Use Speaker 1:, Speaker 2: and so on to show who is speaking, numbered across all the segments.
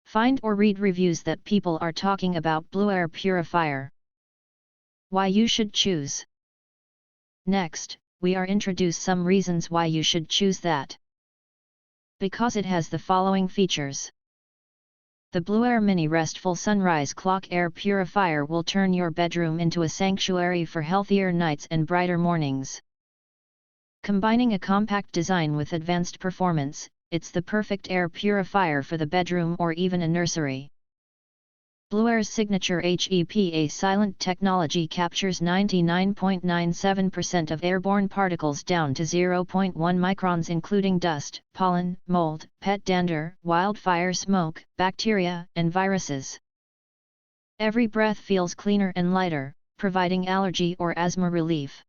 Speaker 1: Find or read reviews that people are talking about BLUEAIR Purifier. Why you should choose. Next, we are introduce some reasons why you should choose that. Because it has the following features. The BLUEAIR Mini Restful Sunrise Clock Air Purifier will turn your bedroom into a sanctuary for healthier nights and brighter mornings. Combining a compact design with advanced performance, it's the perfect air purifier for the bedroom or even a nursery. BLUEAIR's signature HEPASilent technology captures 99.97% of airborne particles down to 0.1 microns, including dust, pollen, mold, pet dander, wildfire smoke, bacteria, and viruses. Every breath feels cleaner and lighter, providing allergy or asthma relief.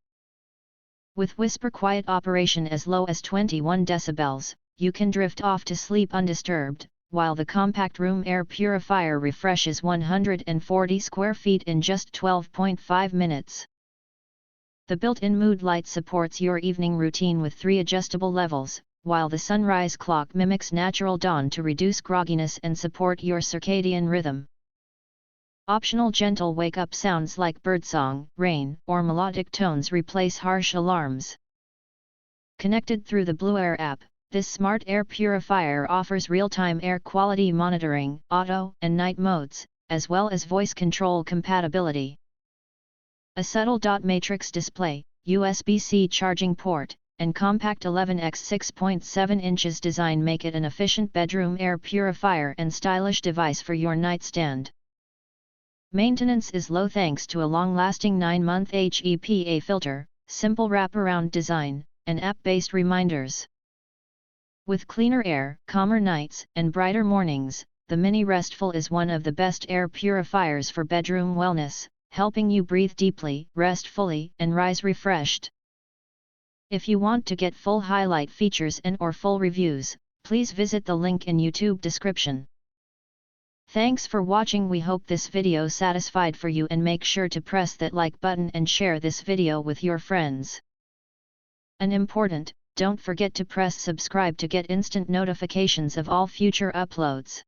Speaker 1: With whisper quiet operation as low as 21 decibels, you can drift off to sleep undisturbed, while the compact room air purifier refreshes 140 square feet in just 12.5 minutes. The built-in mood light supports your evening routine with 3 adjustable levels, while the sunrise clock mimics natural dawn to reduce grogginess and support your circadian rhythm. Optional gentle wake-up sounds like birdsong, rain, or melodic tones replace harsh alarms. Connected through the BLUEAIR app, this smart air purifier offers real-time air quality monitoring, auto and night modes, as well as voice control compatibility. A subtle dot matrix display, USB-C charging port, and compact 11x 6.7 inches design make it an efficient bedroom air purifier and stylish device for your nightstand. Maintenance is low thanks to a long-lasting 9-month HEPA filter, simple wraparound design, and app-based reminders. With cleaner air, calmer nights, and brighter mornings, the Mini Restful is one of the best air purifiers for bedroom wellness, helping you breathe deeply, rest fully, and rise refreshed. If you want to get full highlight features and/or full reviews, please visit the link in YouTube description. Thanks for watching. We hope this video satisfied for you, and make sure to press that like button and share this video with your friends. And important, don't forget to press subscribe to get instant notifications of all future uploads.